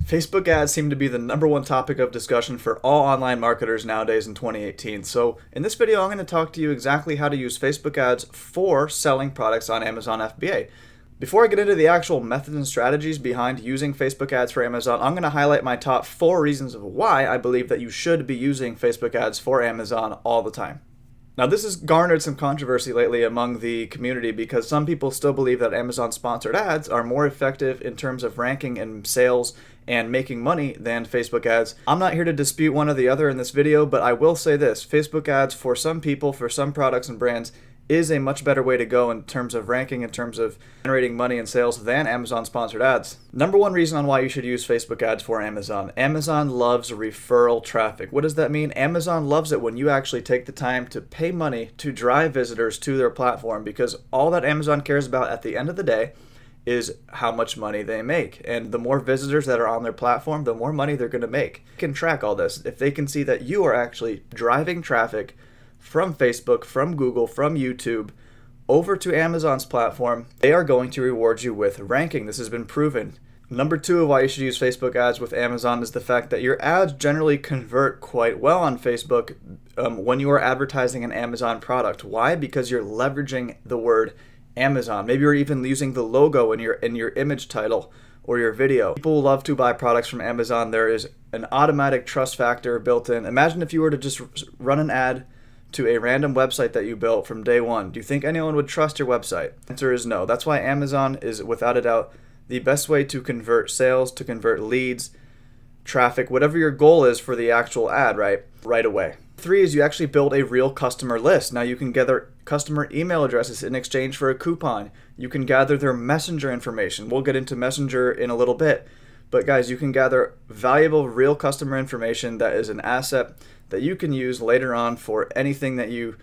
Facebook ads seem to be the #1 topic of discussion for all online marketers nowadays in 2018. So in this video, I'm going to talk to you exactly how to use Facebook ads for selling products on Amazon FBA. Before I get into the actual methods and strategies behind using Facebook ads for Amazon, I'm going to highlight my top 4 reasons of why I believe that you should be using Facebook ads for Amazon all the time. Now, this has garnered some controversy lately among the community because some people still believe that Amazon sponsored ads are more effective in terms of ranking and sales and making money than Facebook ads. I'm not here to dispute one or the other in this video, but I will say this: Facebook ads for some people, for some products and brands, is a much better way to go in terms of ranking, in terms of generating money and sales than Amazon sponsored ads. #1 reason on why you should use Facebook ads for Amazon. Amazon loves referral traffic. What does that mean? Amazon loves it when you actually take the time to pay money to drive visitors to their platform, because all that Amazon cares about at the end of the day is how much money they make. And the more visitors that are on their platform, the more money they're going to make. They can track all this. If they can see that you are actually driving traffic from Facebook, from Google, from YouTube, over to Amazon's platform, they are going to reward you with ranking. This has been proven. #2 of why you should use Facebook ads with Amazon is the fact that your ads generally convert quite well on Facebook when you are advertising an Amazon product. Why? Because you're leveraging the word Amazon. Maybe you're even using the logo in your image title or your video. People love to buy products from Amazon. There is an automatic trust factor built in. Imagine if you were to just run an ad to a random website that you built from day one. Do you think anyone would trust your website? The answer is no. That's why Amazon is, without a doubt, the best way to convert sales, to convert leads, traffic, whatever your goal is for the actual ad, right away. 3 is you actually build a real customer list. Now you can gather customer email addresses in exchange for a coupon. You can gather their messenger information. We'll get into messenger in a little bit. But guys, you can gather valuable real customer information that is an asset that you can use later on for anything that you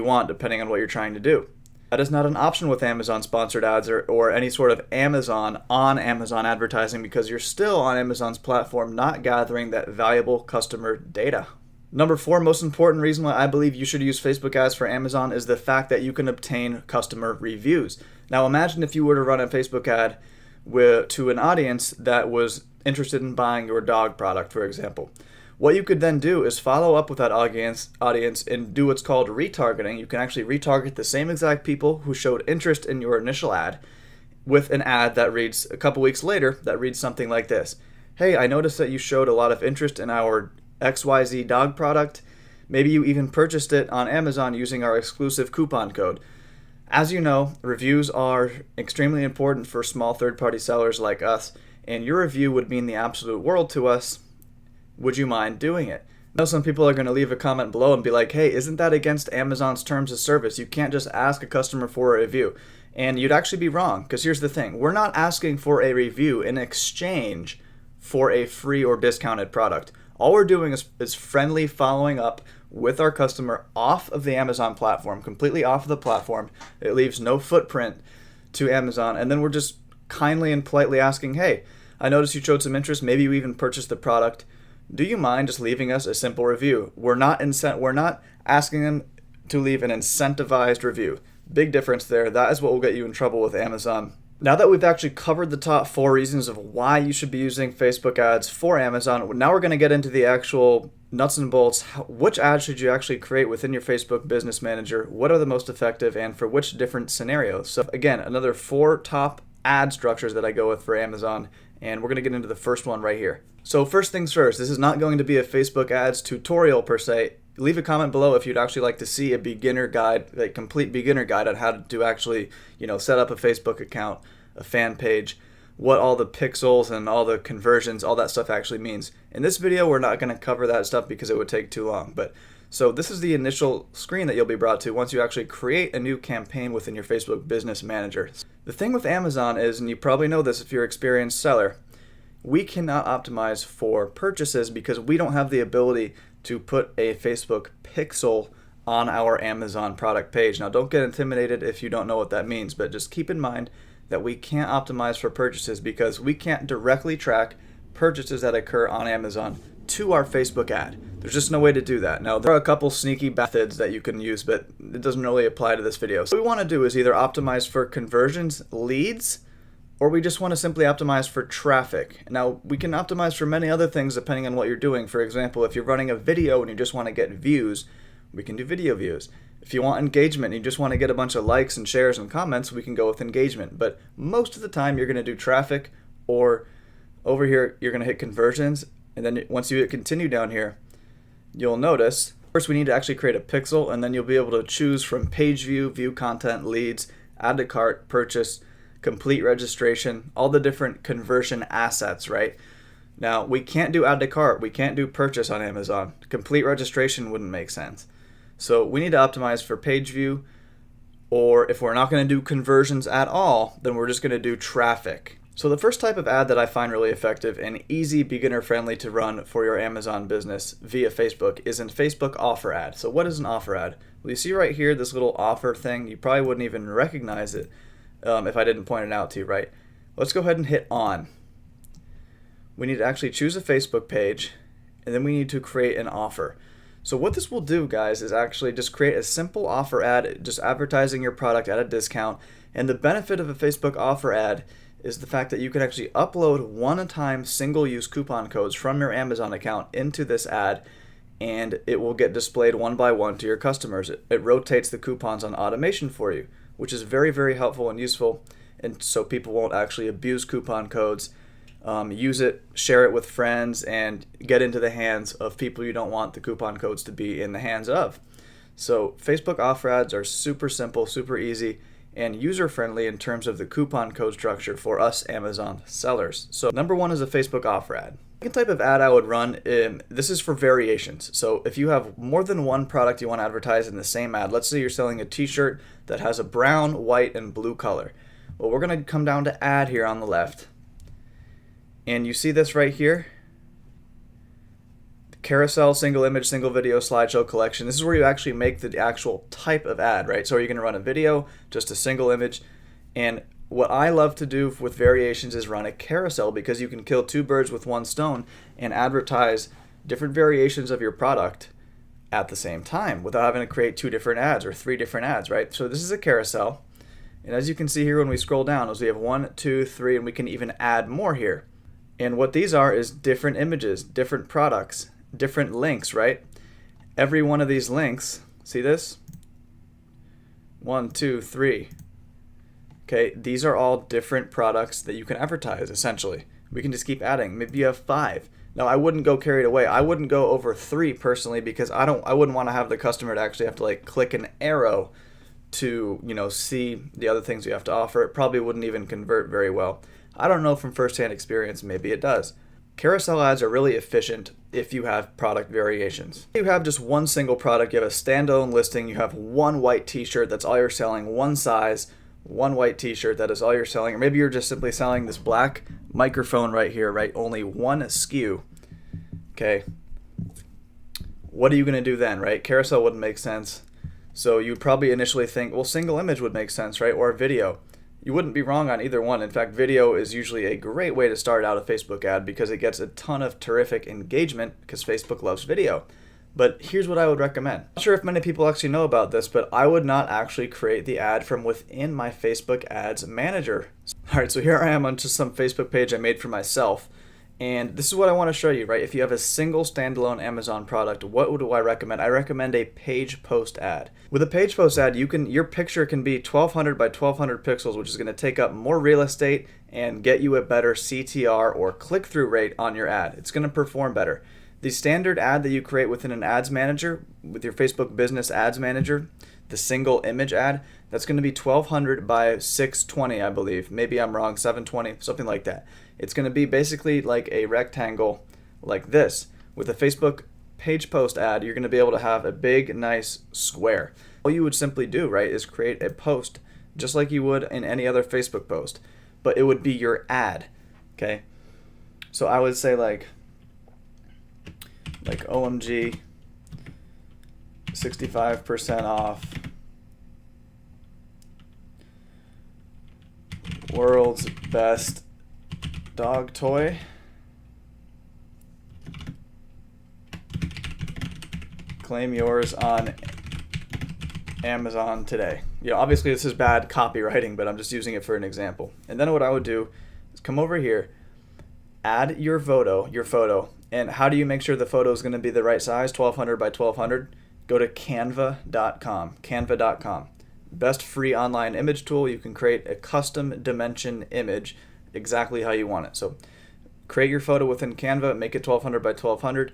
want, depending on what you're trying to do. That is not an option with Amazon sponsored ads or any sort of Amazon on Amazon advertising, because you're still on Amazon's platform not gathering that valuable customer data. #4 most important reason why I believe you should use Facebook ads for Amazon is the fact that you can obtain customer reviews. Now imagine if you were to run a Facebook ad to an audience that was interested in buying your dog product, for example. What you could then do is follow up with that audience and do what's called retargeting. You can actually retarget the same exact people who showed interest in your initial ad with an ad that reads a couple weeks later, that reads something like this: "Hey, I noticed that you showed a lot of interest in our XYZ dog product. Maybe you even purchased it on Amazon using our exclusive coupon code." As you know, reviews are extremely important for small third-party sellers like us, and your review would mean the absolute world to us. Would you mind doing it? I know some people are going to leave a comment below and be like, "Hey, isn't that against Amazon's terms of service? You can't just ask a customer for a review." And you'd actually be wrong, because here's the thing. We're not asking for a review in exchange for a free or discounted product. All we're doing is friendly following up with our customer off of the Amazon platform, completely off of the platform. It leaves no footprint to Amazon. And then we're just kindly and politely asking, "Hey, I noticed you showed some interest. Maybe you even purchased the product. Do you mind just leaving us a simple review?" We're not asking them to leave an incentivized review. Big difference there. That is what will get you in trouble with Amazon. Now that we've actually covered the top 4 reasons of why you should be using Facebook ads for Amazon, now we're going to get into the actual nuts and bolts. Which ads should you actually create within your Facebook Business Manager? What are the most effective and for which different scenarios? So again, another 4 top ad structures that I go with for Amazon, and we're going to get into the first one right here. So first things first, this is not going to be a Facebook ads tutorial per se. Leave a comment below if you'd actually like to see a beginner guide, a complete beginner guide on how to actually, set up a Facebook account, a fan page, what all the pixels and all the conversions, all that stuff actually means. In this video, we're not going to cover that stuff because it would take too long. So this is the initial screen that you'll be brought to once you actually create a new campaign within your Facebook Business Manager. The thing with Amazon is, and you probably know this if you're an experienced seller, we cannot optimize for purchases because we don't have the ability to put a Facebook pixel on our Amazon product page. Now don't get intimidated if you don't know what that means, but just keep in mind that we can't optimize for purchases because we can't directly track purchases that occur on Amazon to our Facebook ad. There's just no way to do that. Now, there are a couple sneaky methods that you can use, but it doesn't really apply to this video. So what we want to do is either optimize for conversions, leads, or we just want to simply optimize for traffic. Now, we can optimize for many other things depending on what you're doing. For example, if you're running a video and you just want to get views, we can do video views. If you want engagement and you just want to get a bunch of likes and shares and comments, we can go with engagement. But most of the time, you're going to do traffic, or over here, you're going to hit conversions. And then once you hit continue down here, you'll notice, first we need to actually create a pixel, and then you'll be able to choose from page view, view content, leads, add to cart, purchase, complete registration, all the different conversion assets, right? Now, we can't do add to cart, we can't do purchase on Amazon. Complete registration wouldn't make sense. So we need to optimize for page view, or if we're not going to do conversions at all, then we're just going to do traffic. So the first type of ad that I find really effective and easy, beginner friendly to run for your Amazon business via Facebook is an Facebook offer ad. So what is an offer ad? Well, you see right here, this little offer thing, you probably wouldn't even recognize it if I didn't point it out to you, right? Let's go ahead and hit on. We need to actually choose a Facebook page, and then we need to create an offer. So what this will do, guys, is actually just create a simple offer ad, just advertising your product at a discount. And the benefit of a Facebook offer ad is the fact that you can actually upload one-time single-use coupon codes from your Amazon account into this ad, and it will get displayed one by one to your customers. It rotates the coupons on automation for you, which is very, very helpful and useful, and so people won't actually abuse coupon codes, use it, share it with friends, and get into the hands of people you don't want the coupon codes to be in the hands of. So Facebook offer ads are super simple, super easy, and user-friendly in terms of the coupon code structure for us Amazon sellers. So number one is a Facebook offer ad. The second type of ad I would run, this is for variations. So if you have more than one product you want to advertise in the same ad, let's say you're selling a t-shirt that has a brown, white, and blue color. Well, we're going to come down to add here on the left. And you see this right here? Carousel, single image, single video, slideshow collection. This is where you actually make the actual type of ad, right? So are you going to run a video, just a single image? And what I love to do with variations is run a carousel, because you can kill two birds with one stone and advertise different variations of your product at the same time without having to create two different ads or three different ads, right? So this is a carousel. And as you can see here, when we scroll down, we have 1, 2, 3, and we can even add more here. And what these are is different images, different products, different links, right? Every one of these links, see this? 1, 2, 3. Okay, these are all different products that you can advertise, essentially. We can just keep adding. Maybe you have 5. Now, I wouldn't go carried away. I wouldn't go over 3 personally, because I wouldn't want to have the customer to actually have to like click an arrow to, see the other things you have to offer. It probably wouldn't even convert very well. I don't know from firsthand experience, maybe it does. Carousel ads are really efficient if you have product variations. If you have just one single product, you have a standalone listing, you have one white t-shirt, that's all you're selling, one size, one white t-shirt, that is all you're selling. Or maybe you're just simply selling this black microphone right here, right? Only one SKU. Okay. What are you going to do then, right? Carousel wouldn't make sense. So you'd probably initially think, well, single image would make sense, right? Or video. You wouldn't be wrong on either one. In fact, video is usually a great way to start out a Facebook ad because it gets a ton of terrific engagement because Facebook loves video. But here's what I would recommend. I'm not sure if many people actually know about this, but I would not actually create the ad from within my Facebook Ads Manager. All right, so here I am on just some Facebook page I made for myself. And this is what I want to show you, right? If you have a single standalone Amazon product, what do I recommend? I recommend a page post ad. With a page post ad, your picture can be 1200 by 1200 pixels, which is going to take up more real estate and get you a better CTR or click-through rate on your ad. It's going to perform better. The standard ad that you create within an ads manager, with your Facebook Business Ads Manager, the single image ad, that's going to be 1200 by 620, I believe. Maybe I'm wrong, 720, something like that. It's going to be basically like a rectangle like this. With a Facebook page post ad, you're going to be able to have a big, nice square. All you would simply do, right, is create a post just like you would in any other Facebook post, but it would be your ad, okay? So I would say like OMG, 65% off, world's best dog toy, claim yours on Amazon today. Obviously this is bad copywriting, but I'm just using it for an example. And then what I would do is come over here, add your photo, and how do you make sure the photo is going to be the right size, 1200 by 1200? Go to canva.com. Best free online image tool. You can create a custom dimension image exactly how you want it. So create your photo within Canva, make it 1200 by 1200,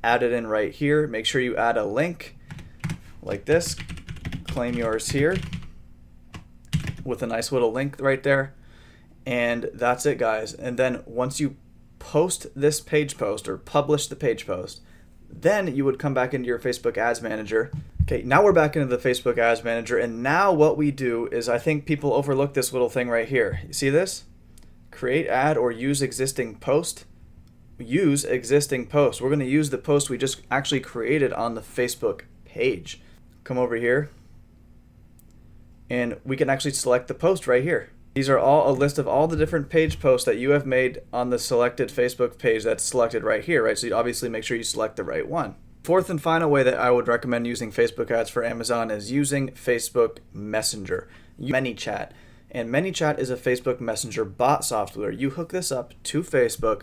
add it in right here. Make sure you add a link like this, claim yours here with a nice little link right there. And that's it, guys. And then once you post this page post or publish the page post, then you would come back into your Facebook Ads Manager. Okay, now we're back into the Facebook Ads Manager, and now what we do is, I think people overlook this little thing right here. You see this? Create ad or use existing post. Use existing post. We're going to use the post we just actually created on the Facebook page. Come over here, and we can actually select the post right here. These are all a list of all the different page posts that you have made on the selected Facebook page that's selected right here, right? So you obviously make sure you select the right one. Fourth and final way that I would recommend using Facebook ads for Amazon is using Facebook Messenger, ManyChat. And ManyChat is a Facebook Messenger bot software. You hook this up to Facebook,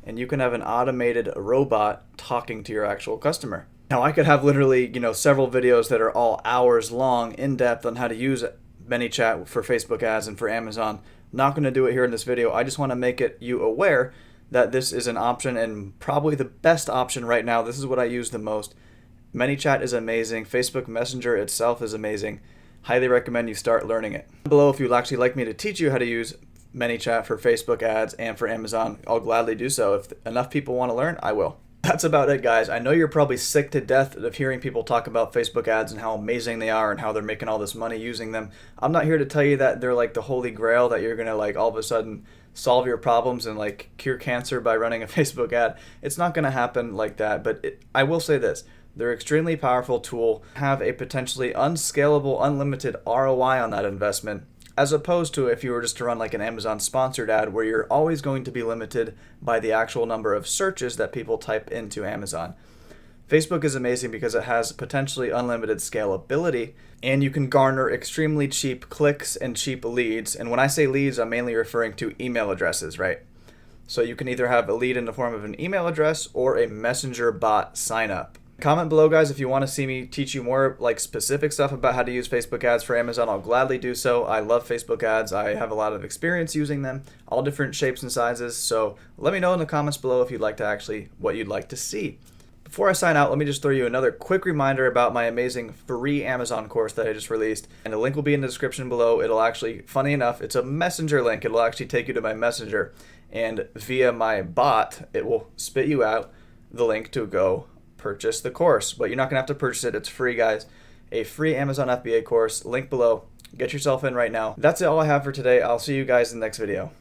and you can have an automated robot talking to your actual customer. Now, I could have literally, several videos that are all hours long, in depth on how to use ManyChat for Facebook ads and for Amazon. Not going to do it here in this video. I just want to make you aware that this is an option, and probably the best option right now. This is what I use the most. ManyChat is amazing. Facebook Messenger itself is amazing. Highly recommend you start learning it. Below, if you'd actually like me to teach you how to use ManyChat for Facebook ads and for Amazon, I'll gladly do so. If enough people want to learn, I will. That's about it, guys. I know you're probably sick to death of hearing people talk about Facebook ads and how amazing they are and how they're making all this money using them. I'm not here to tell you that they're like the holy grail, that you're gonna all of a sudden solve your problems and cure cancer by running a Facebook ad. It's not gonna happen like that, but I will say this. They're an extremely powerful tool, have a potentially unscalable, unlimited ROI on that investment, as opposed to if you were just to run an Amazon sponsored ad where you're always going to be limited by the actual number of searches that people type into Amazon. Facebook is amazing because it has potentially unlimited scalability, and you can garner extremely cheap clicks and cheap leads. And when I say leads, I'm mainly referring to email addresses, right? So you can either have a lead in the form of an email address or a messenger bot sign up. Comment below, guys, if you want to see me teach you more specific stuff about how to use Facebook ads for Amazon. I'll gladly do so. I love Facebook ads. I have a lot of experience using them, all different shapes and sizes. So let me know in the comments below if you'd like to what you'd like to see. Before I sign out, let me just throw you another quick reminder about my amazing free Amazon course that I just released. And the link will be in the description below. It'll actually, funny enough, it's a messenger link. It'll actually take you to my messenger. And via my bot, it will spit you out the link to go purchase the course. But you're not going to have to purchase it. It's free, guys. A free Amazon FBA course. Link below. Get yourself in right now. That's all I have for today. I'll see you guys in the next video.